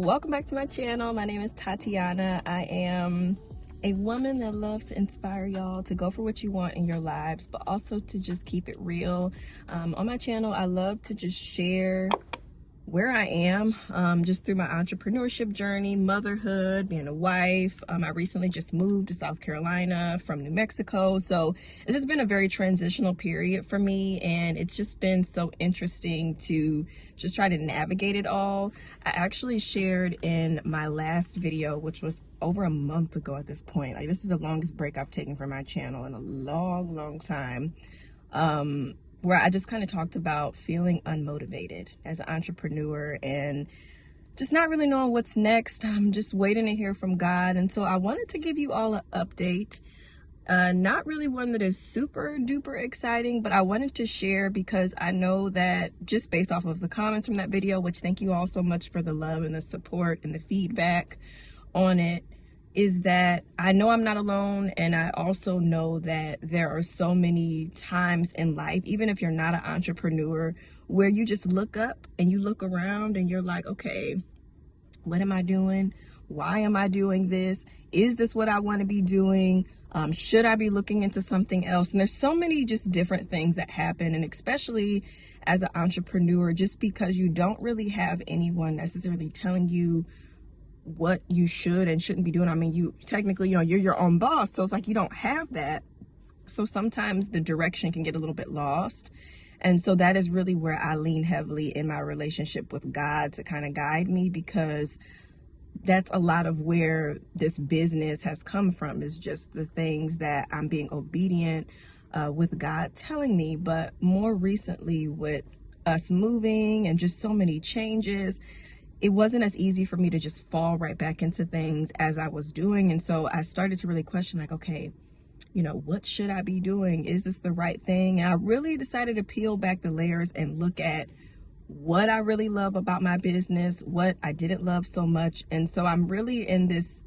Welcome back to my channel. My name is Tatiana. I am a woman that loves to inspire y'all to go for what you want in your lives, but also to just keep it real. On my channel, I love to just share where I am, just through my entrepreneurship journey, motherhood, being a wife. I recently just moved to South Carolina from New Mexico. So it's just been a very transitional period for me. And it's just been so interesting to just try to navigate it all. I actually shared in my last video, which was over a month ago at this point. Like, this is the longest break I've taken from my channel in a long time. Where I just kind of talked about feeling unmotivated as an entrepreneur and just not really knowing what's next. I'm just waiting to hear from God. And so I wanted to give you all an update. Not really one that is super duper exciting, but I wanted to share because I know that just based off of the comments from that video, which thank you all so much for the love and the support and the feedback on it, is that I know I'm not alone. And I also know that there are so many times in life, even if you're not an entrepreneur, where you just look up and you look around and you're like, okay, what am I doing? Why am I doing this? Is this what I want to be doing? Should I be looking into something else? And there's so many just different things that happen. And especially as an entrepreneur, just because you don't really have anyone necessarily telling you what you should and shouldn't be doing. I mean, you technically, you're your own boss. So it's like you don't have that. So sometimes the direction can get a little bit lost. And so that is really where I lean heavily in my relationship with God to kind of guide me, because that's a lot of where this business has come from, is just the things that I'm being obedient with God telling me. But more recently, with us moving and just so many changes, it wasn't as easy for me to just fall right back into things as I was doing. And so I started to really question, like, okay, what should I be doing? Is this the right thing? And I really decided to peel back the layers and look at what I really love about my business, what I didn't love so much. And so I'm really in this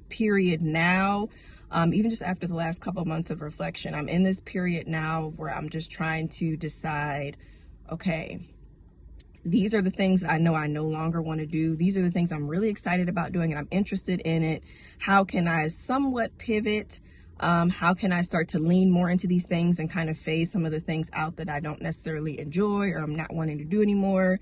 period now, even just after the last couple of months of reflection, I'm in this period now where I'm just trying to decide, okay, these are the things I know I no longer want to do. These are the things I'm really excited about doing and I'm interested in it. How can I somewhat pivot? How can I start to lean more into these things and kind of phase some of the things out that I don't necessarily enjoy or I'm not wanting to do anymore?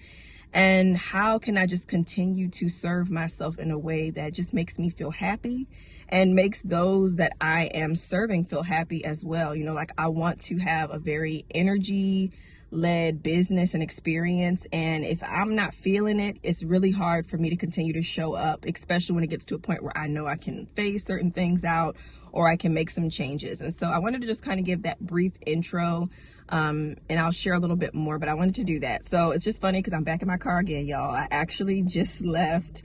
And how can I just continue to serve myself in a way that just makes me feel happy and makes those that I am serving feel happy as well? Like, I want to have a very energy-led business and experience. And if I'm not feeling it, it's really hard for me to continue to show up, especially when it gets to a point where I know I can phase certain things out or I can make some changes. And so I wanted to just kind of give that brief intro, and I'll share a little bit more, but I wanted to do that. So it's just funny because I'm back in my car again, y'all. I actually just left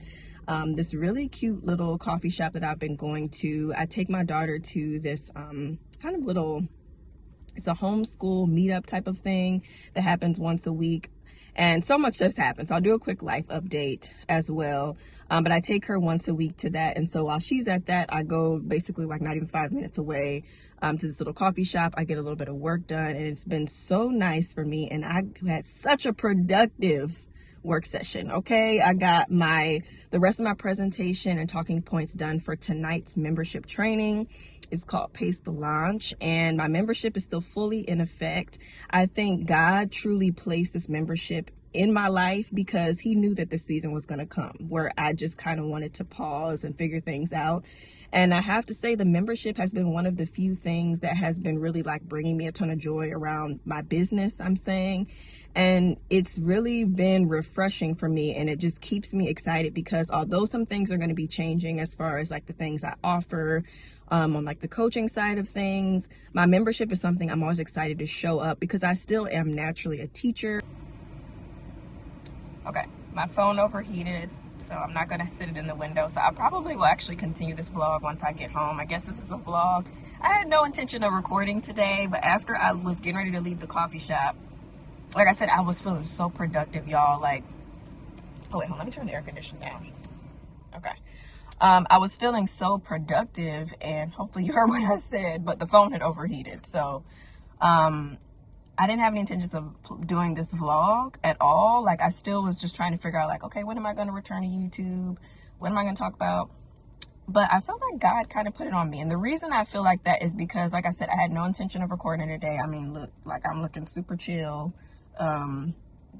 this really cute little coffee shop that I've been going to. I take my daughter to this kind of little, it's a homeschool meetup type of thing that happens once a week. And so much has happened. So I'll do a quick life update as well. But I take her once a week to that. And so while she's at that, I go basically like not even 5 minutes away to this little coffee shop. I get a little bit of work done, and it's been so nice for me. And I had such a productive work session. Okay, I got the rest of my presentation and talking points done for tonight's membership training. It's called Pace the Launch, and my membership is still fully in effect. I think God truly placed this membership in my life because he knew that this season was going to come where I just kind of wanted to pause and figure things out. And I have to say, the membership has been one of the few things that has been really like bringing me a ton of joy around my business, I'm saying. And it's really been refreshing for me, and it just keeps me excited because although some things are going to be changing as far as like the things I offer on like the coaching side of things, my membership is something I'm always excited to show up because I still am naturally a teacher. Okay, my phone overheated, so I'm not going to sit it in the window. So I probably will actually continue this vlog once I get home. I guess this is a vlog. I had no intention of recording today, but after I was getting ready to leave the coffee shop, like I said, I was feeling so productive, y'all. Like, oh wait, hold on, let me turn the air conditioner down. Okay. I was feeling so productive, and hopefully you heard what I said, but the phone had overheated. So I didn't have any intentions of doing this vlog at all. Like, I still was just trying to figure out, like, okay, when am I going to return to YouTube? What am I going to talk about? But I felt like God kind of put it on me. And the reason I feel like that is because, like I said, I had no intention of recording today. I mean, look, like, I'm looking super chill.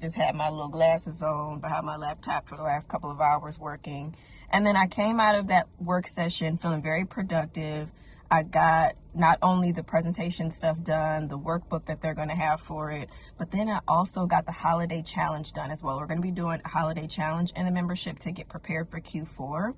Just had my little glasses on behind my laptop for the last couple of hours working. And then I came out of that work session feeling very productive. I got not only the presentation stuff done, the workbook that they're going to have for it, but then I also got the holiday challenge done as well. We're going to be doing a holiday challenge in the membership to get prepared for Q4.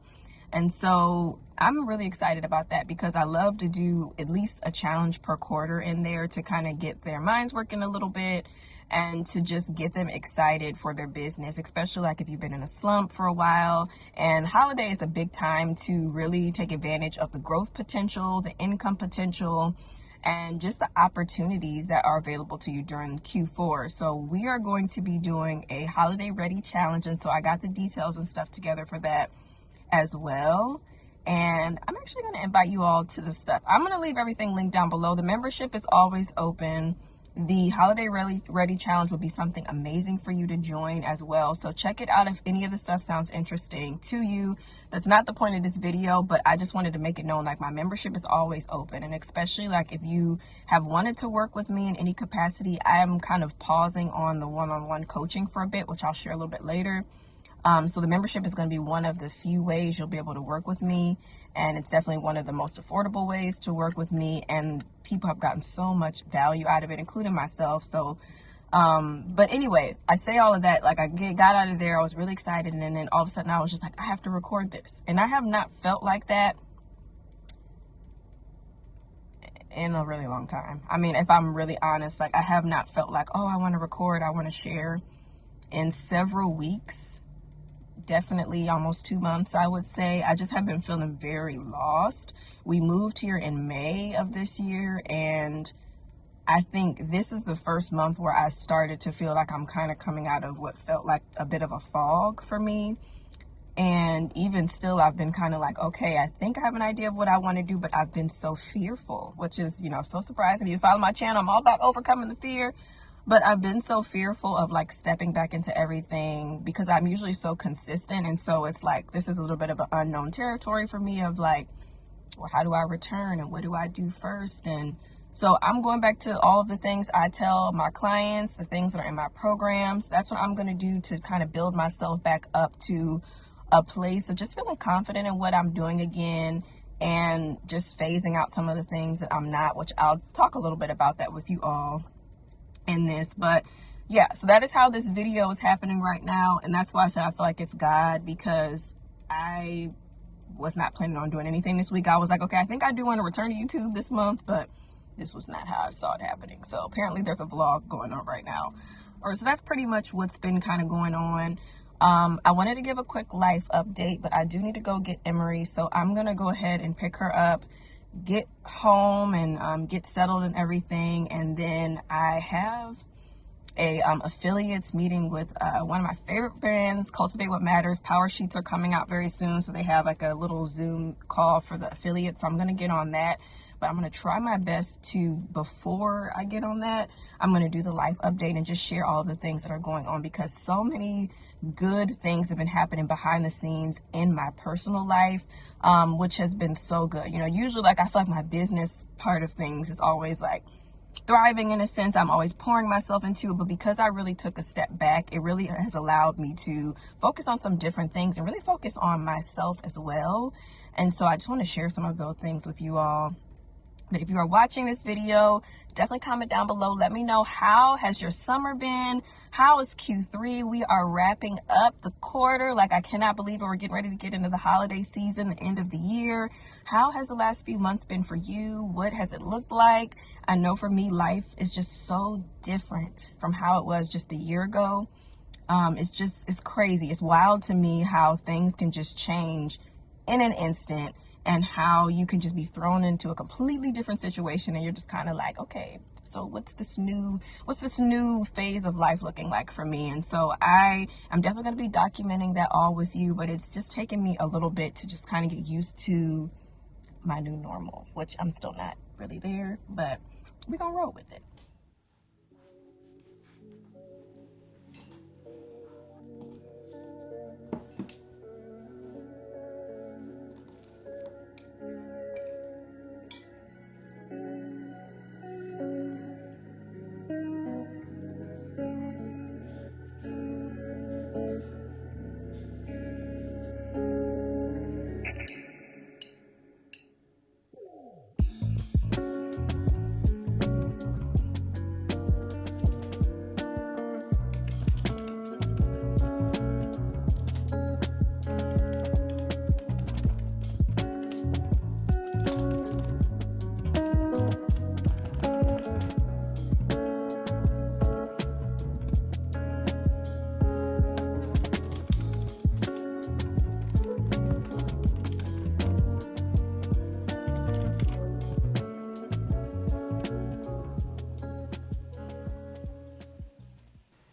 And so I'm really excited about that because I love to do at least a challenge per quarter in there to kind of get their minds working a little bit and to just get them excited for their business, especially like if you've been in a slump for a while. And holiday is a big time to really take advantage of the growth potential, the income potential, and just the opportunities that are available to you during Q4. So we are going to be doing a holiday ready challenge. And so I got the details and stuff together for that as well. And I'm actually going to invite you all to the stuff. I'm going to leave everything linked down below. The membership is always open. The holiday ready challenge would be something amazing for you to join as well. So check it out if any of the stuff sounds interesting to you. That's not the point of this video, but I just wanted to make it known, like, my membership is always open. And especially like if you have wanted to work with me in any capacity, I am kind of pausing on the one-on-one coaching for a bit, which I'll share a little bit later. So the membership is going to be one of the few ways you'll be able to work with me. And it's definitely one of the most affordable ways to work with me. And people have gotten so much value out of it, including myself. So, but anyway, I say all of that, like, I got out of there. I was really excited. And then all of a sudden I was just like, I have to record this. And I have not felt like that in a really long time. I mean, if I'm really honest, like, I have not felt like, oh, I want to record, I want to share in several weeks. Definitely almost 2 months, I would say. I just have been feeling very lost. We moved here in May of this year, and I think this is the first month where I started to feel like I'm kind of coming out of what felt like a bit of a fog for me. And even still, I've been kind of like, okay, I think I have an idea of what I want to do, but I've been so fearful, which is, you know, so surprising. If you follow my channel, I'm all about overcoming the fear. But I've been so fearful of, like, stepping back into everything because I'm usually so consistent. And so it's like, this is a little bit of an unknown territory for me of, like, well, how do I return and what do I do first? And so I'm going back to all of the things I tell my clients, the things that are in my programs. That's what I'm going to do to kind of build myself back up to a place of just feeling confident in what I'm doing again and just phasing out some of the things that I'm not, which I'll talk a little bit about that with you all in this. But yeah, so that is how this video is happening right now. And that's why I said I feel like it's God, because I was not planning on doing anything this week. I was like, okay, I think I do want to return to YouTube this month, but this was not how I saw it happening. So apparently there's a vlog going on right now. So that's pretty much what's been kind of going on. I wanted to give a quick life update, but I do need to go get Emery. So I'm going to go ahead and pick her up, get home, and get settled and everything. And then I have a affiliates meeting with one of my favorite brands, Cultivate What Matters. Powersheets are coming out very soon, so they have like a little Zoom call for the affiliates. So I'm going to get on that, but I'm going to try my best to, before I get on that, I'm going to do the life update and just share all of the things that are going on, because so many good things have been happening behind the scenes in my personal life, which has been so good. You know, usually, like, I feel like my business part of things is always like thriving in a sense. I'm always pouring myself into it, but because I really took a step back, it really has allowed me to focus on some different things and really focus on myself as well. And so I just want to share some of those things with you all. But if you are watching this video, definitely comment down below. Let me know, how has your summer been? How is Q3? We are wrapping up the quarter. Like, I cannot believe it. We're getting ready to get into the holiday season, the end of the year. How has the last few months been for you? What has it looked like? I know for me, life is just so different from how it was just a year ago. It's crazy. It's wild to me how things can just change in an instant, and how you can just be thrown into a completely different situation, and you're just kind of like, okay, so what's this new phase of life looking like for me? And so I'm definitely going to be documenting that all with you, but it's just taken me a little bit to just kind of get used to my new normal, which I'm still not really there, but we're gonna roll with it.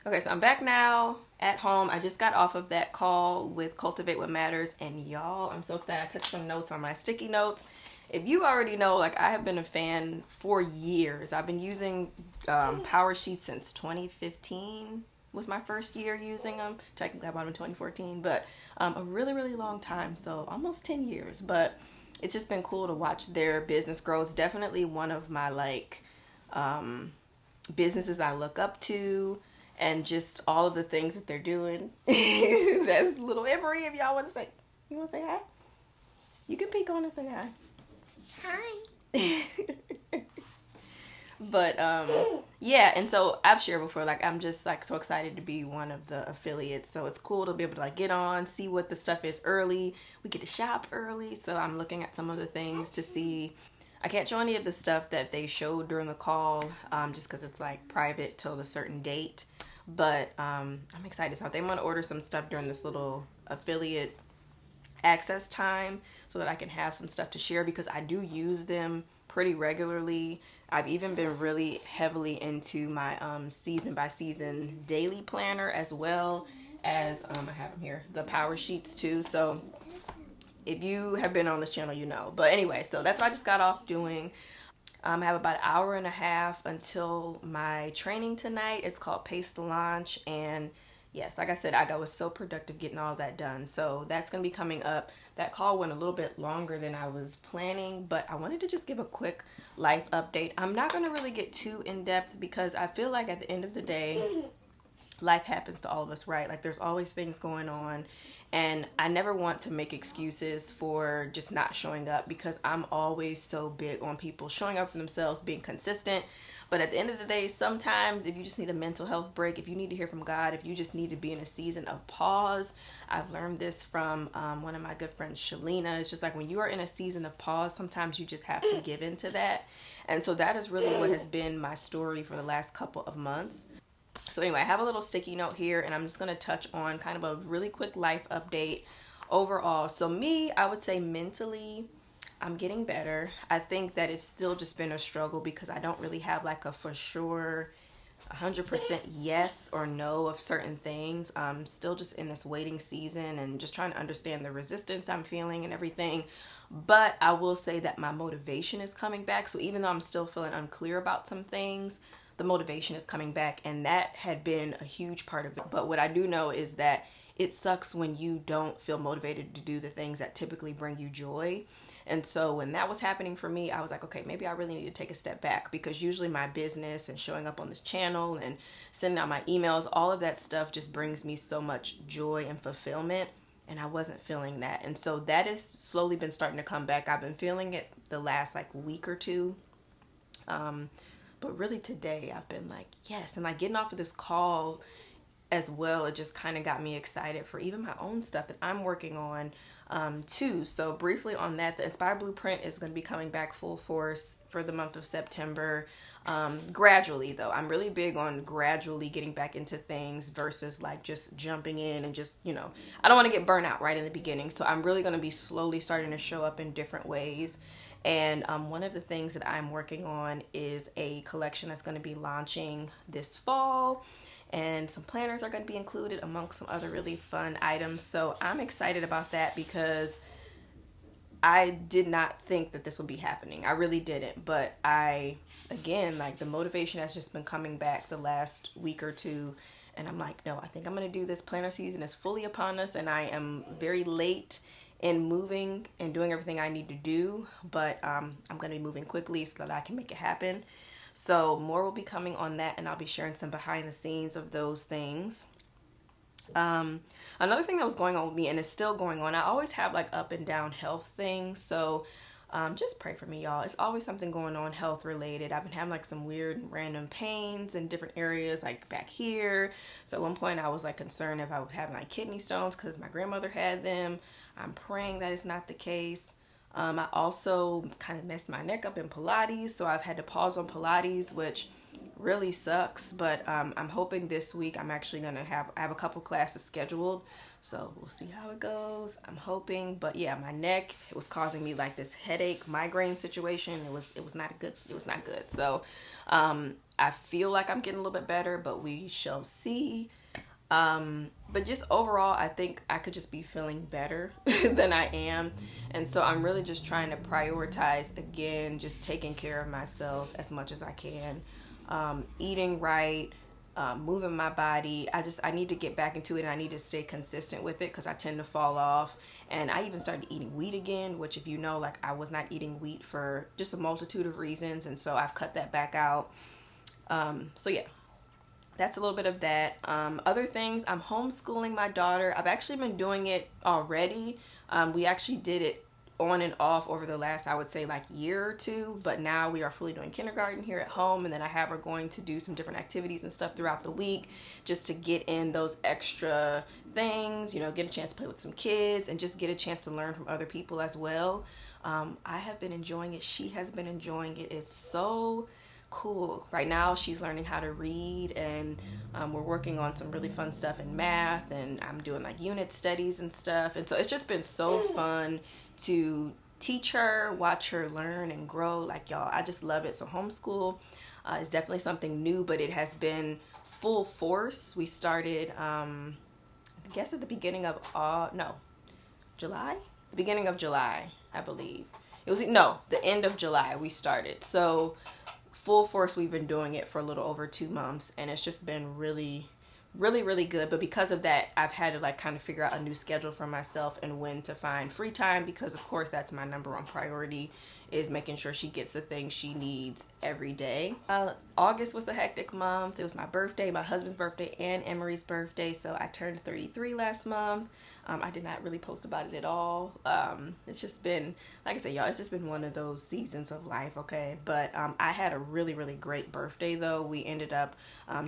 Okay, so I'm back now at home. I just got off of that call with Cultivate What Matters, and y'all, I'm so excited. I took some notes on my sticky notes. If you already know, like, I have been a fan for years. I've been using Powersheets since 2015 was my first year using them. Technically, I bought them in 2014, but a really, really long time. So almost 10 years. But it's just been cool to watch their business grow. It's definitely one of my, like, businesses I look up to, and just all of the things that they're doing. That's little Emery. If y'all want to say, you want to say hi? You can peek on and say hi. Hi. But yeah, and so I've shared before, like, I'm just like so excited to be one of the affiliates. So it's cool to be able to like get on, see what the stuff is early. We get to shop early, so I'm looking at some of the things to see. I can't show any of the stuff that they showed during the call, just because it's like private till the certain date. But I'm excited. So I think I'm gonna order some stuff during this little affiliate access time so that I can have some stuff to share, because I do use them pretty regularly. I've even been really heavily into my season by season daily planner, as well as I have them here, the Powersheets too. So if you have been on this channel, you know. But anyway, so that's what I just got off doing. I have about an hour and a half until my training tonight. It's called Pace the Launch. And yes, like I said, I was so productive getting all that done. So that's going to be coming up. That call went a little bit longer than I was planning, but I wanted to just give a quick life update. I'm not going to really get too in-depth because I feel like at the end of the day, life happens to all of us, right? Like, there's always things going on. And I never want to make excuses for just not showing up, because I'm always so big on people showing up for themselves, being consistent. But at the end of the day, sometimes if you just need a mental health break, if you need to hear from God, if you just need to be in a season of pause, I've learned this from one of my good friends, Shalina. It's just like when you are in a season of pause, sometimes you just have to give into that. And so that is really what has been my story for the last couple of months. So anyway, I have a little sticky note here, and I'm just going to touch on kind of a really quick life update overall. So me, I would say mentally, I'm getting better. I think that it's still just been a struggle because I don't really have like a for sure 100% yes or no of certain things. I'm still just in this waiting season and just trying to understand the resistance I'm feeling and everything. But I will say that my motivation is coming back. So even though I'm still feeling unclear about some things, the motivation is coming back, and that had been a huge part of it. But what I do know is that it sucks when you don't feel motivated to do the things that typically bring you joy. And so when that was happening for me, I was like, okay, maybe I really need to take a step back, because usually my business and showing up on this channel and sending out my emails, all of that stuff just brings me so much joy and fulfillment. And I wasn't feeling that. And so that has slowly been starting to come back. I've been feeling it the last like week or two. But really today I've been like, yes. And like getting off of this call as well, it just kind of got me excited for even my own stuff that I'm working on too. So briefly on that, the Inspire Blueprint is going to be coming back full force for the month of September. Gradually though, I'm really big on gradually getting back into things versus like just jumping in and just, I don't want to get burnt out right in the beginning. So I'm really going to be slowly starting to show up in different ways. And one of the things that I'm working on is a collection that's going to be launching this fall. And some planners are going to be included amongst some other really fun items. So I'm excited about that because I did not think that this would be happening. I really didn't. But again, like the motivation has just been coming back the last week or two. And I'm like, no, I think I'm going to do this. Planner season is fully upon us, and I am very late in moving and doing everything I need to do, but I'm going to be moving quickly so that I can make it happen. So more will be coming on that, and I'll be sharing some behind the scenes of those things. Another thing that was going on with me, and is still going on, I always have like up and down health things. So just pray for me, y'all. It's always something going on health related. I've been having like some weird random pains in different areas, like back here. So at one point I was like concerned if I was having like kidney stones because my grandmother had them. I'm praying that is not the case. I also kind of messed my neck up in Pilates, so I've had to pause on Pilates, which really sucks. But I'm hoping this week I'm actually gonna I have a couple classes scheduled, so we'll see how it goes. I'm hoping, but yeah, my neck, it was causing me like this headache, migraine situation. It was not good. So I feel like I'm getting a little bit better, but we shall see. But just overall, I think I could just be feeling better than I am. And so I'm really just trying to prioritize, again, just taking care of myself as much as I can. Eating right, moving my body. I need to get back into it, and I need to stay consistent with it because I tend to fall off. And I even started eating wheat again, which, if you know, like, I was not eating wheat for just a multitude of reasons. And so I've cut that back out. So yeah, that's a little bit of that. Other things, I'm homeschooling my daughter. I've actually been doing it already. We actually did it on and off over the last, I would say, like, year or two, but now we are fully doing kindergarten here at home, and then I have her going to do some different activities and stuff throughout the week just to get in those extra things, you know, get a chance to play with some kids and just get a chance to learn from other people as well. I have been enjoying it. She has been enjoying it. It's so cool. Right now she's learning how to read, and we're working on some really fun stuff in math, and I'm doing like unit studies and stuff, and so it's just been so fun to teach her, watch her learn and grow. Like, y'all, I just love it. So homeschool is definitely something new, but it has been full force. We started I guess at the beginning of July, the beginning of July, I believe. It was the end of July we started. So full force, we've been doing it for a little over 2 months, and it's just been really, really, really good. But because of that, I've had to like kind of figure out a new schedule for myself and when to find free time, because of course that's my number one priority, is making sure she gets the things she needs every day. August was a hectic month. It was my birthday, my husband's birthday, and Emery's birthday. So I turned 33 last month. I did not really post about it at all. It's just been, like I said, y'all, it's just been one of those seasons of life, okay? But I had a really, really great birthday, though. We ended up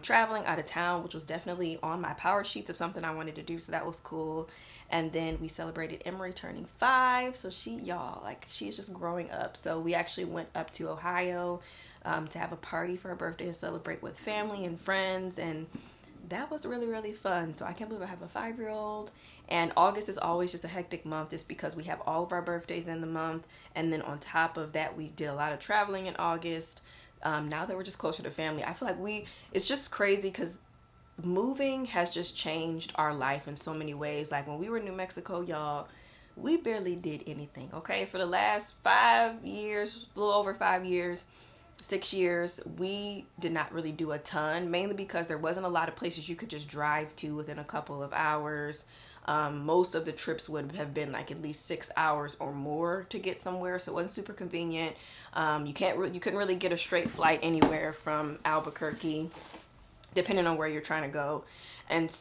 traveling out of town, which was definitely on my Powersheets of something I wanted to do, so that was cool. And then we celebrated Emery turning 5, so she's just growing up. So we actually went up to Ohio to have a party for her birthday and celebrate with family and friends, and that was really, really fun. So I can't believe I have a 5-year-old. And August is always just a hectic month just because we have all of our birthdays in the month. And then on top of that, we did a lot of traveling in August. Now that we're just closer to family, I feel like it's just crazy because moving has just changed our life in so many ways. Like when we were in New Mexico, y'all, we barely did anything, okay? For the last 5 years, a little over 5 years, 6 years, we did not really do a ton, mainly because there wasn't a lot of places you could just drive to within a couple of hours. Most of the trips would have been like at least 6 hours or more to get somewhere, so it wasn't super convenient. You couldn't really get a straight flight anywhere from Albuquerque, depending on where you're trying to go. And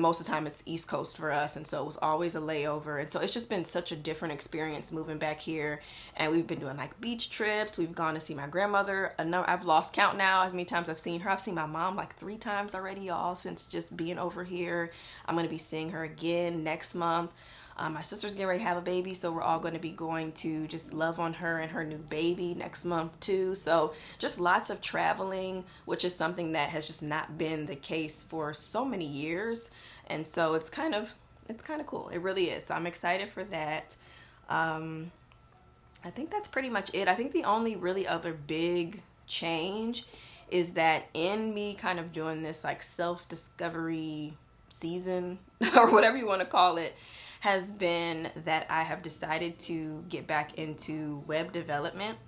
most of the time it's East Coast for us, and so it was always a layover. And so it's just been such a different experience moving back here. And we've been doing like beach trips. We've gone to see my grandmother. I've lost count now as many times I've seen her. I've seen my mom like 3 times already, y'all, since just being over here. I'm going to be seeing her again next month. My sister's getting ready to have a baby, so we're all going to be going to just love on her and her new baby next month too. So just lots of traveling, which is something that has just not been the case for so many years. And so it's kind of cool. It really is. So I'm excited for that. I think that's pretty much it. I think the only really other big change is that in me kind of doing this like self-discovery season or whatever you want to call it, has been that I have decided to get back into web development.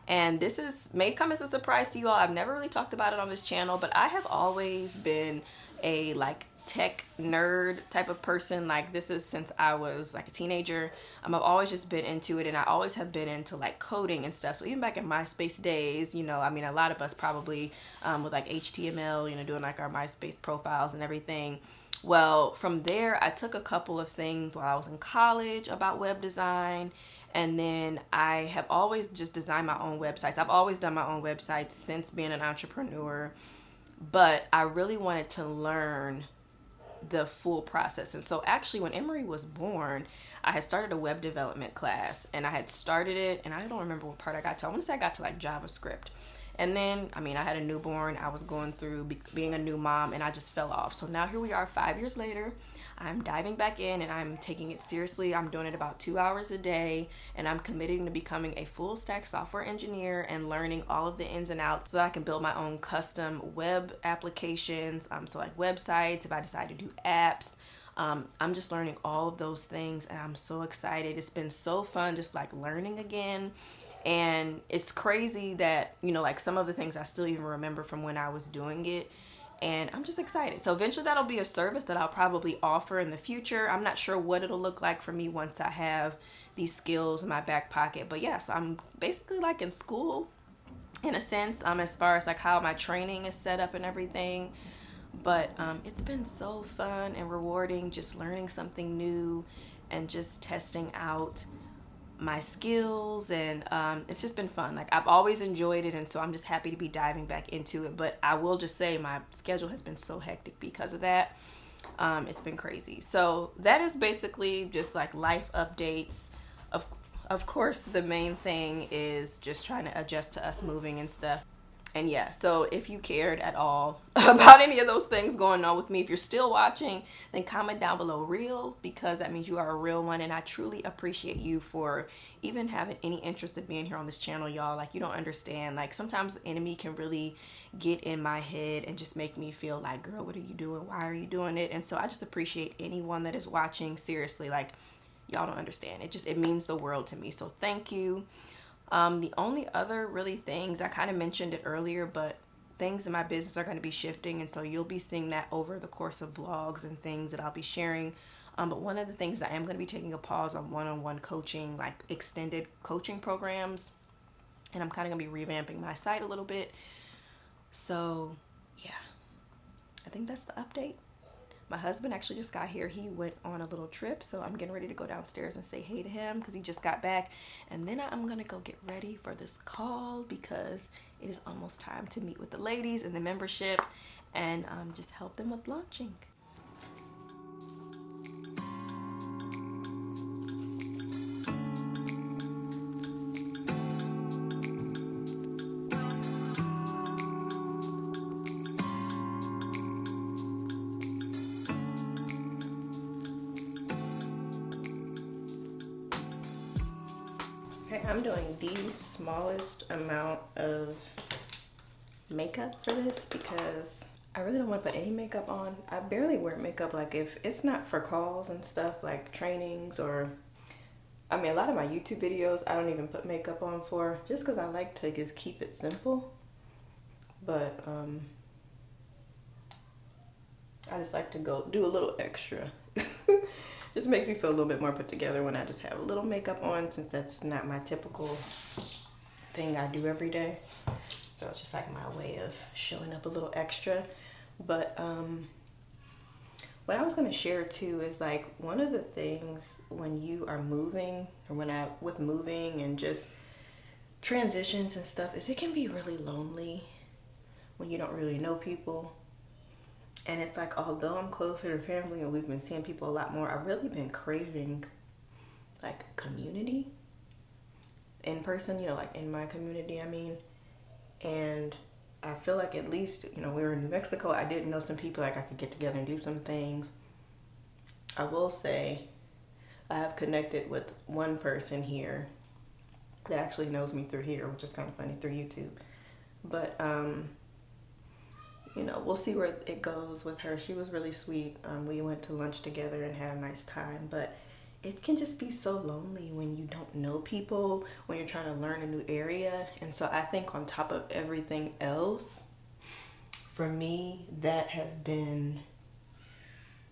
And this may come as a surprise to you all. I've never really talked about it on this channel, but I have always been a like tech nerd type of person. Like this is since I was like a teenager. I've always just been into it, and I always have been into like coding and stuff. So even back in MySpace days, you know, I mean, a lot of us probably with like HTML, you know, doing like our MySpace profiles and everything. Well, from there, I took a couple of things while I was in college about web design, and then I have always just designed my own websites. I've always done my own websites since being an entrepreneur, but I really wanted to learn the full process. And so actually when Emery was born, I had started a web development class, and I had started it, and I don't remember what part I got to. I want to say I got to like JavaScript. And then, I mean, I had a newborn, I was going through being a new mom, and I just fell off. So now here we are 5 years later. I'm diving back in and I'm taking it seriously. I'm doing it about 2 hours a day, and I'm committing to becoming a full stack software engineer and learning all of the ins and outs so that I can build my own custom web applications. So like websites, if I decide to do apps. I'm just learning all of those things, and I'm so excited. It's been so fun just like learning again. And it's crazy that, you know, like some of the things I still even remember from when I was doing it. And I'm just excited. So eventually that'll be a service that I'll probably offer in the future. I'm not sure what it'll look like for me once I have these skills in my back pocket. But yeah, so I'm basically like in school in a sense, as far as like how my training is set up and everything. But it's been so fun and rewarding just learning something new and just testing out my skills, and it's just been fun. Like I've always enjoyed it, and so I'm just happy to be diving back into it. But I will just say my schedule has been so hectic because of that. It's been crazy. So that is basically just like life updates. Of course, the main thing is just trying to adjust to us moving and stuff. And yeah, so if you cared at all about any of those things going on with me, if you're still watching, then comment down below real, because that means you are a real one. And I truly appreciate you for even having any interest in being here on this channel, y'all. Like, you don't understand. Like, sometimes the enemy can really get in my head and just make me feel like, girl, what are you doing? Why are you doing it? And so I just appreciate anyone that is watching. Seriously, like, y'all don't understand. It means the world to me. So thank you. The only other really things, I kind of mentioned it earlier, but things in my business are going to be shifting, and so you'll be seeing that over the course of vlogs and things that I'll be sharing. But one of the things I am going to be taking a pause on one-on-one coaching, like extended coaching programs, and I'm kind of going to be revamping my site a little bit. So yeah, I think that's the update. My husband actually just got here. He went on a little trip, so I'm getting ready to go downstairs and say hey to him because he just got back. And then I'm going to go get ready for this call because it is almost time to meet with the ladies in the membership and just help them with launching. Okay, I'm doing the smallest amount of makeup for this because I really don't want to put any makeup on. I barely wear makeup, like if it's not for calls and stuff like trainings, or I mean a lot of my YouTube videos I don't even put makeup on for, just because I like to just keep it simple. But I just like to go do a little extra. Just makes me feel a little bit more put together when I just have a little makeup on, since that's not my typical thing I do every day. So it's just like my way of showing up a little extra. But what I was going to share too is like one of the things when you are moving, or with moving and just transitions and stuff, is it can be really lonely when you don't really know people. And it's like, although I'm closer to family and we've been seeing people a lot more, I've really been craving like community in person, you know, like in my community, I mean. And I feel like at least, you know, we were in New Mexico, I did know some people like I could get together and do some things. I will say I have connected with one person here that actually knows me through here, which is kind of funny, through YouTube. But you know, we'll see where it goes with her. She was really sweet. We went to lunch together and had a nice time, but it can just be so lonely when you don't know people, when you're trying to learn a new area. And so I think on top of everything else, for me, that has been,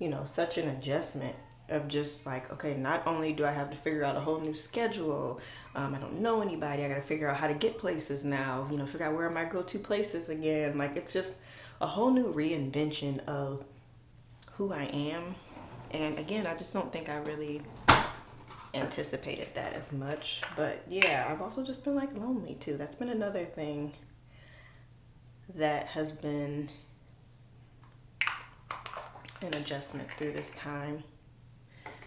you know, such an adjustment of just like, okay, not only do I have to figure out a whole new schedule, I don't know anybody, I gotta figure out how to get places now, you know, figure out where are my go-to places again. Like, it's just a whole new reinvention of who I am. And again, I just don't think I really anticipated that as much. But yeah, I've also just been like lonely too. That's been another thing that has been an adjustment through this time.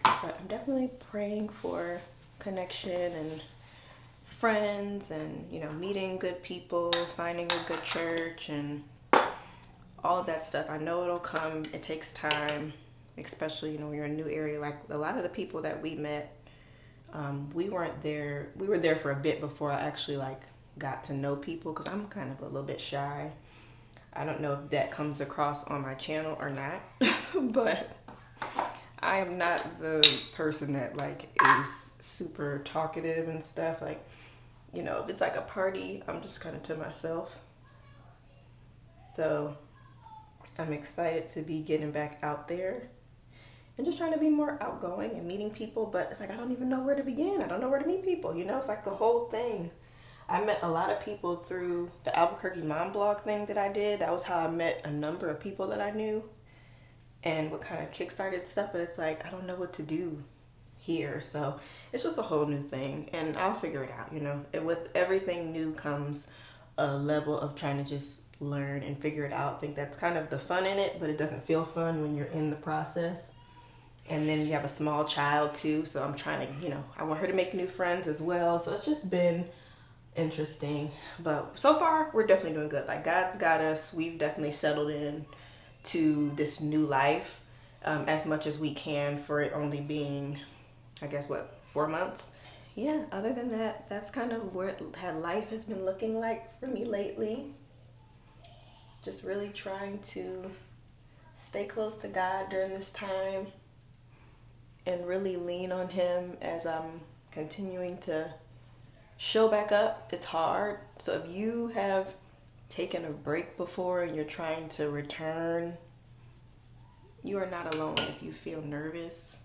But I'm definitely praying for connection and friends, and, you know, meeting good people, finding a good church, and all of that stuff. I know it'll come. It takes time, especially, you know, when you're in a new area. Like a lot of the people that we met, we weren't there. We were there for a bit before I actually like got to know people because I'm kind of a little bit shy. I don't know if that comes across on my channel or not, but I am not the person that like is super talkative and stuff. Like, you know, if it's like a party, I'm just kind of to myself. So I'm excited to be getting back out there and just trying to be more outgoing and meeting people. But it's like I don't even know where to begin. I don't know where to meet people. You know, it's like the whole thing. I met a lot of people through the Albuquerque Mom Blog thing that I did. That was how I met a number of people that I knew and what kind of kickstarted stuff. But it's like I don't know what to do here. So it's just a whole new thing, and I'll figure it out. You know, with everything new comes a level of trying to just learn and figure it out. I think that's kind of the fun in it, but it doesn't feel fun when you're in the process. And then you have a small child too, so I'm trying to, you know, I want her to make new friends as well. So it's just been interesting, but so far we're definitely doing good. Like God's got us. We've definitely settled in to this new life as much as we can for it only being, I guess, what, 4 months. Yeah, other than that, that's kind of what life has been looking like for me lately. Just really trying to stay close to God during this time and really lean on Him as I'm continuing to show back up. It's hard. So if you have taken a break before and you're trying to return, you are not alone. If you feel nervous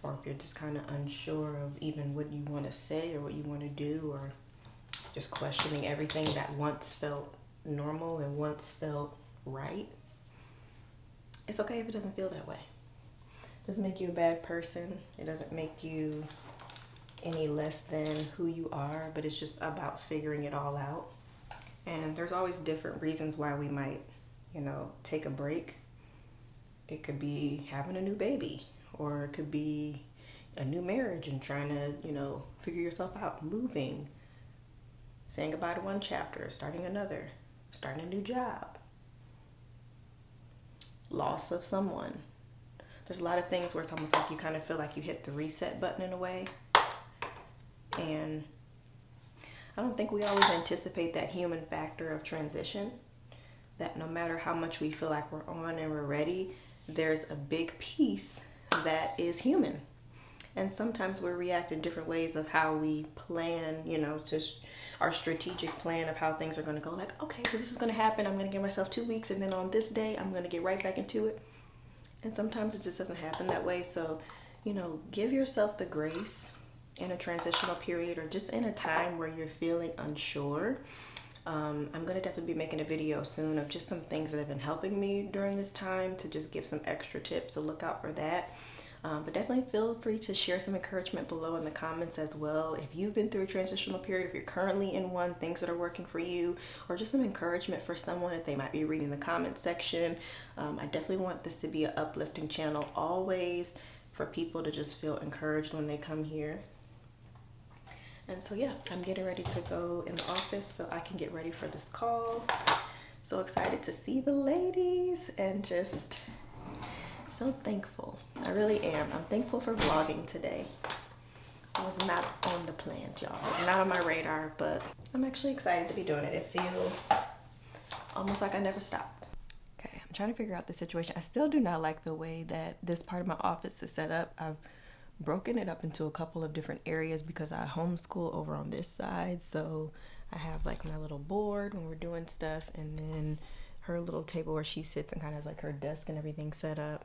or if you're just kind of unsure of even what you want to say or what you want to do, or just questioning everything that once felt normal and once felt right, it's okay if it doesn't feel that way. It doesn't make you a bad person. It doesn't make you any less than who you are, but it's just about figuring it all out. And there's always different reasons why we might, you know, take a break. It could be having a new baby, or it could be a new marriage and trying to, you know, figure yourself out, moving, saying goodbye to one chapter, starting another, starting a new job, loss of someone. There's a lot of things where it's almost like you kind of feel like you hit the reset button in a way. And I don't think we always anticipate that human factor of transition, that no matter how much we feel like we're on and we're ready, there's a big piece that is human. And sometimes we react in different ways of how we plan, you know, just our strategic plan of how things are going to go. Like, okay, so this is going to happen. I'm going to give myself 2 weeks, and then on this day, I'm going to get right back into it. And sometimes it just doesn't happen that way. So, you know, give yourself the grace in a transitional period or just in a time where you're feeling unsure. I'm going to definitely be making a video soon of just some things that have been helping me during this time, to just give some extra tips, so look out for that. But definitely feel free to share some encouragement below in the comments as well. If you've been through a transitional period, if you're currently in one, things that are working for you, or just some encouragement for someone that they might be reading the comment section. I definitely want this to be an uplifting channel always, for people to just feel encouraged when they come here. And so yeah, I'm getting ready to go in the office so I can get ready for this call. So excited to see the ladies and just so thankful. I really am. I'm thankful for vlogging today. It was not on the plan, y'all. It was not on my radar, but I'm actually excited to be doing it. It feels almost like I never stopped. Okay, I'm trying to figure out the situation. I still do not like the way that this part of my office is set up. I've broken it up into a couple of different areas because I homeschool over on this side. So I have like my little board when we're doing stuff, and then her little table where she sits and kind of has like her desk and everything set up.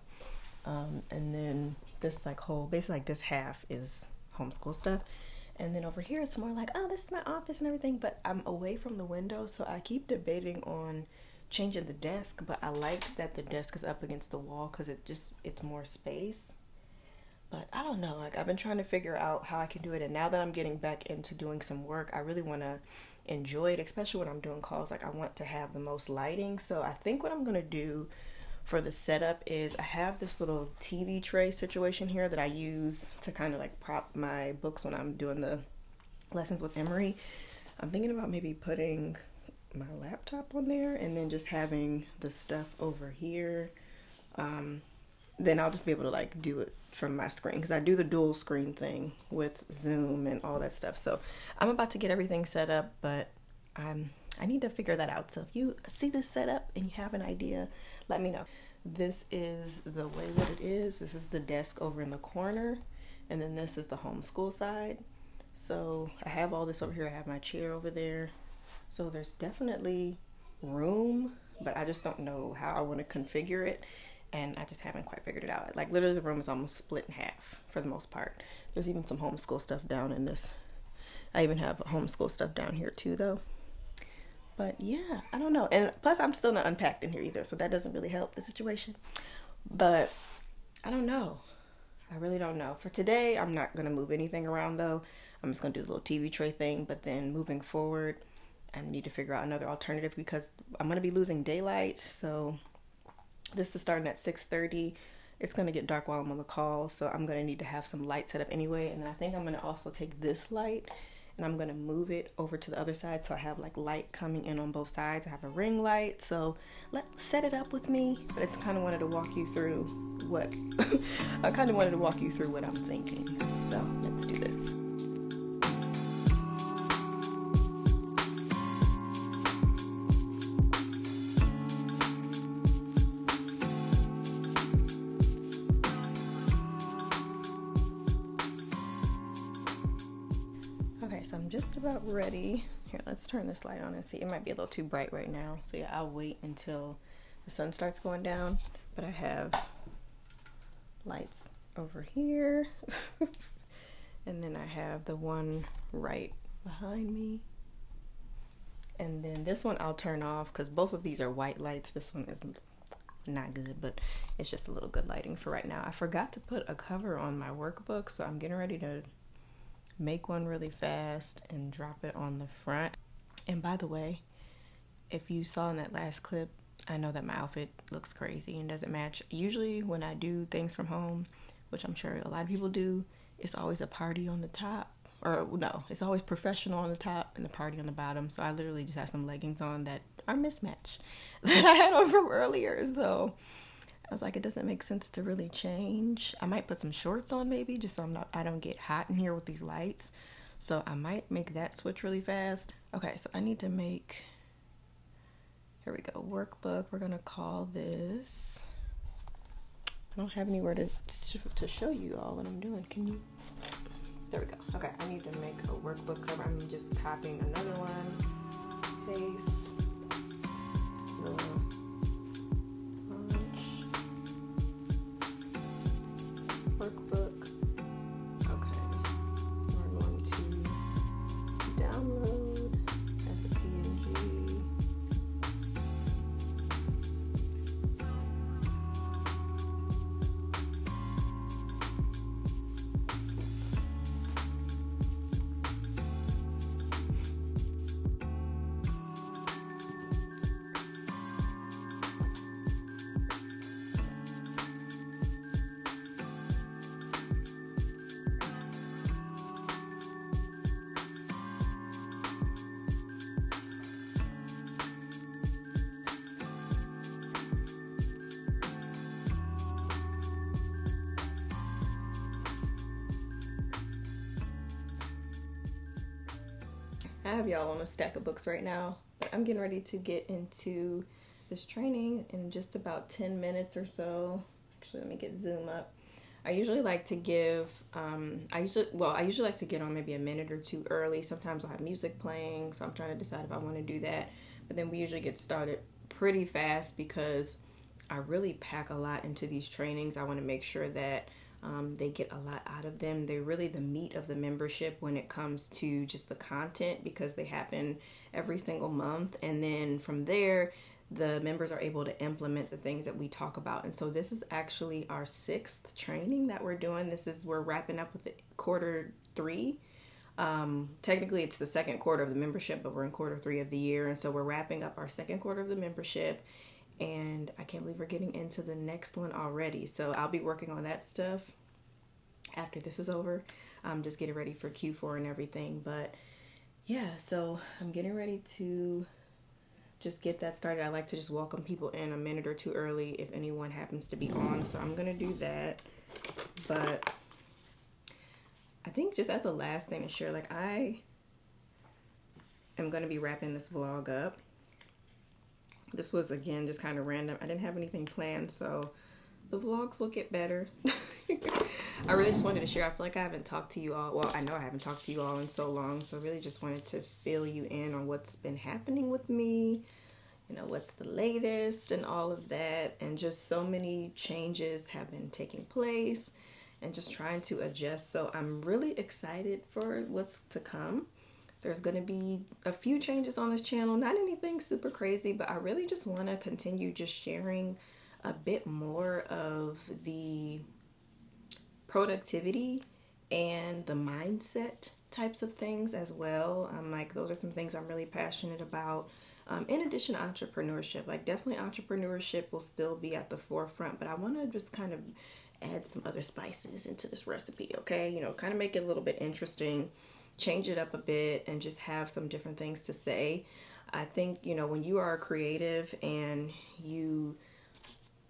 And then this like whole, basically like this half is homeschool stuff. And then over here it's more like, oh, this is my office and everything, but I'm away from the window, so I keep debating on changing the desk. But I like that the desk is up against the wall because it's more space. But I don't know, like I've been trying to figure out how I can do it, and now that I'm getting back into doing some work, I really want to enjoy it, especially when I'm doing calls. Like I want to have the most lighting. So I think what I'm going to do for the setup is I have this little TV tray situation here that I use to kind of like prop my books when I'm doing the lessons with Emery. I'm thinking about maybe putting my laptop on there and then just having the stuff over here. then I'll just be able to like do it from my screen, because I do the dual screen thing with Zoom and all that stuff. So I'm about to get everything set up, but I need to figure that out. So if you see this setup and you have an idea, let me know. This is the way that it is. This is the desk over in the corner, and then this is the homeschool side. So I have all this over here. I have my chair over there. So there's definitely room, but I just don't know how I want to configure it, and I just haven't quite figured it out. Like literally the room is almost split in half for the most part. There's even some homeschool stuff down in this. I even have homeschool stuff down here too though. But yeah, I don't know. And plus I'm still not unpacked in here either, so that doesn't really help the situation. But I don't know. I really don't know. For today, I'm not going to move anything around though. I'm just going to do the little TV tray thing, but then moving forward, I need to figure out another alternative because I'm going to be losing daylight. So this is starting at 6:30. It's going to get dark while I'm on the call, so I'm going to need to have some light set up anyway. And then I think I'm going to also take this light and I'm going to move it over to the other side so I have like light coming in on both sides. I have a ring light, so let's set it up with me. But I just kind of wanted to walk you through what I kind of wanted to walk you through what I'm thinking. So let's do this. Okay, so I'm just about ready. Here, let's turn this light on and see. It might be a little too bright right now. So yeah, I'll wait until the sun starts going down. But I have lights over here. And then I have the one right behind me. And then this one I'll turn off because both of these are white lights. This one is not good, but it's just a little good lighting for right now. I forgot to put a cover on my workbook, so I'm getting ready to make one really fast and drop it on the front. And by the way, if you saw in that last clip, I know that my outfit looks crazy and doesn't match. Usually when I do things from home, which I'm sure a lot of people do, it's always a party on the top. Or no, it's always professional on the top and the party on the bottom. So I literally just have some leggings on that are mismatched that I had on from earlier. So I was like, it doesn't make sense to really change. I might put some shorts on maybe, just so I don't get hot in here with these lights. So I might make that switch really fast. Okay, so I need to make, here we go, workbook. We're gonna call this, I don't have anywhere to show you all what I'm doing. Can you? There we go. Okay, I need to make a workbook cover. I'm just copying another one. Paste. Workbook. Okay. We're going to download as a PNG. I have y'all on a stack of books right now, but I'm getting ready to get into this training in just about 10 minutes or so. Actually, let me get Zoom up. I usually like to give, I usually like to get on maybe a minute or two early. Sometimes I'll have music playing, so I'm trying to decide if I want to do that. But then we usually get started pretty fast because I really pack a lot into these trainings. I want to make sure that they get a lot out of them. They're really the meat of the membership when it comes to just the content, because they happen every single month. And then from there, the members are able to implement the things that we talk about. And so this is actually our 6th training that we're doing. We're wrapping up with the quarter 3. Technically it's the 2nd quarter of the membership, but we're in quarter 3 of the year. And so we're wrapping up our 2nd quarter of the membership. And I can't believe we're getting into the next one already. So I'll be working on that stuff after this is over. I'm just getting ready for Q4 and everything. But yeah, so I'm getting ready to just get that started. I like to just welcome people in a minute or two early if anyone happens to be on. So I'm going to do that. But I think just as a last thing to share, like I am going to be wrapping this vlog up. This was, again, just kind of random. I didn't have anything planned, so the vlogs will get better. I really just wanted to share. I feel like I haven't talked to you all. Well, I know I haven't talked to you all in so long, so I really just wanted to fill you in on what's been happening with me, you know, what's the latest and all of that. And just so many changes have been taking place and just trying to adjust. So I'm really excited for what's to come. There's going to be a few changes on this channel, not anything super crazy, but I really just want to continue just sharing a bit more of the productivity and the mindset types of things as well. Like those are some things I'm really passionate about. In addition to entrepreneurship, like definitely entrepreneurship will still be at the forefront, but I want to just kind of add some other spices into this recipe, okay? You know, kind of make it a little bit interesting, change it up a bit, and just have some different things to say. I think, you know, when you are a creative and you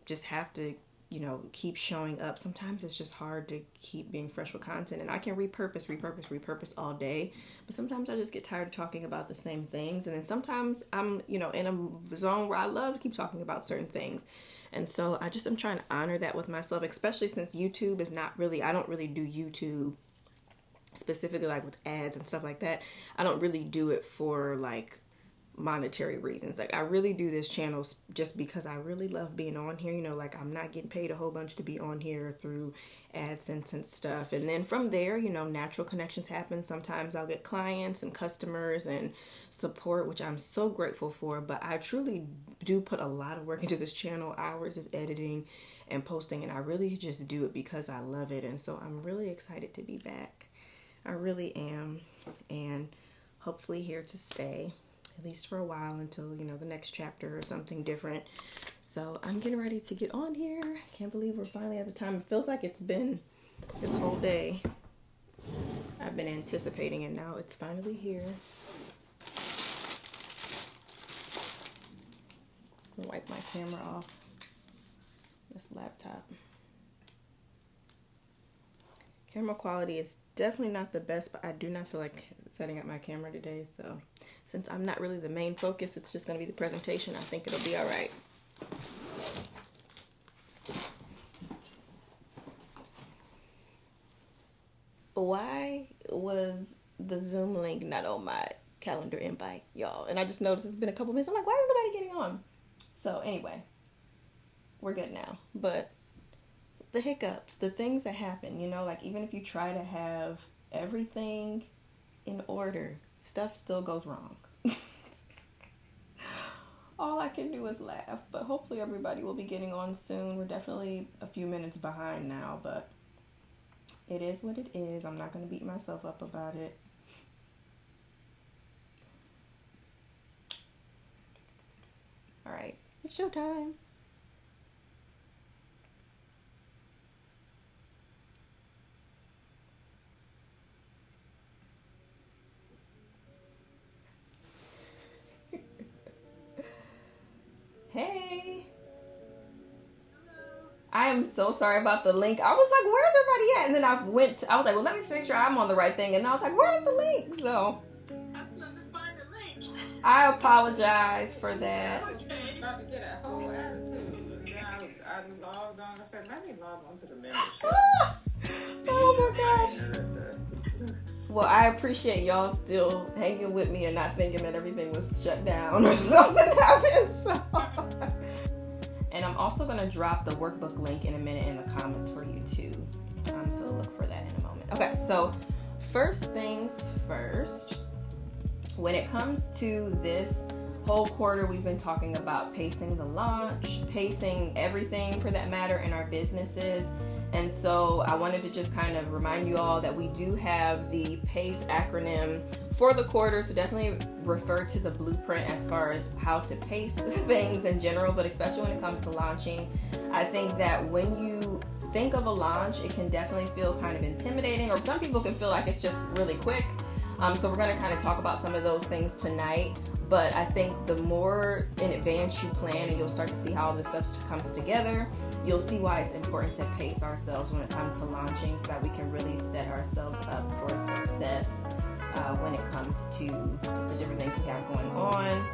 just have to, you know, keep showing up, sometimes it's just hard to keep being fresh with content. And I can repurpose all day, but sometimes I just get tired of talking about the same things. And then sometimes I'm, you know, in a zone where I love to keep talking about certain things. And so I'm trying to honor that with myself, especially since YouTube is not really, I don't really do YouTube specifically like with ads and stuff like that. I don't really do it for like monetary reasons. Like I really do this channel just because I really love being on here. You know, like I'm not getting paid a whole bunch to be on here through AdSense and stuff. And then from there, you know, natural connections happen. Sometimes I'll get clients and customers and support, which I'm so grateful for. But I truly do put a lot of work into this channel, hours of editing and posting, and I really just do it because I love it. And so I'm really excited to be back. I really am, and hopefully here to stay, at least for a while, until, you know, the next chapter or something different. So I'm getting ready to get on here. Can't believe we're finally at the time. It feels like it's been this whole day. I've been anticipating it. Now it's finally here. I'm gonna wipe my camera off this laptop. Camera quality is definitely not the best, but I do not feel like setting up my camera today. So since I'm not really the main focus, it's just going to be the presentation. I think it'll be all right. Why was the Zoom link not on my calendar invite, y'all? And I just noticed it's been a couple minutes. I'm like, why is nobody getting on? So anyway, we're good now. But the hiccups, the things that happen, you know, like even if you try to have everything in order, stuff still goes wrong. All I can do is laugh, but hopefully everybody will be getting on soon. We're definitely a few minutes behind now, but it is what it is. I'm not going to beat myself up about it. All right, it's showtime. Hey. I am so sorry about the link. I was like, where's everybody at? And then I was like, well, let me just make sure I'm on the right thing. And I was like, where's the link? So I still didn't find the link. I apologize for that. Okay. About to get a whole attitude. And then I logged on. I said, let me log on to the membership. Oh my gosh. Well, I appreciate y'all still hanging with me and not thinking that everything was shut down or something happened. So. And I'm also going to drop the workbook link in a minute in the comments for you too. So look for that in a moment. Okay, so first things first. When it comes to this whole quarter, we've been talking about pacing the launch, pacing everything for that matter in our businesses. And so I wanted to just kind of remind you all that we do have the PACE acronym for the quarter. So definitely refer to the blueprint as far as how to pace things in general, but especially when it comes to launching. I think that when you think of a launch, it can definitely feel kind of intimidating, or some people can feel like it's just really quick. So we're going to kind of talk about some of those things tonight. But I think the more in advance you plan, and you'll start to see how all this stuff comes together, you'll see why it's important to pace ourselves when it comes to launching, so that we can really set ourselves up for success when it comes to just the different things we have going on.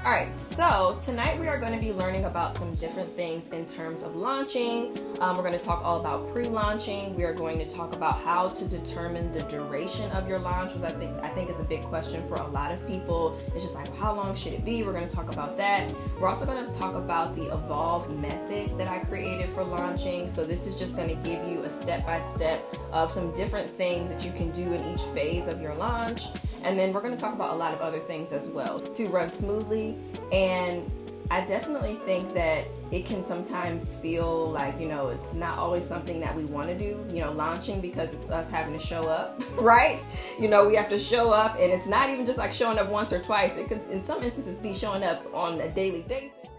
All right, so tonight we are going to be learning about some different things in terms of launching. We're going to talk all about pre-launching. We are going to talk about how to determine the duration of your launch, which I think is a big question for a lot of people. It's just like, well, how long should it be? We're going to talk about that. We're also going to talk about the evolved method that I created for launching. So this is just going to give you a step-by-step of some different things that you can do in each phase of your launch. And then we're going to talk about a lot of other things as well to run smoothly. And I definitely think that it can sometimes feel like, it's not always something that we want to do, launching, because it's us having to show up, right? We have to show up, and it's not even just like showing up once or twice. It could, in some instances, be showing up on a daily basis.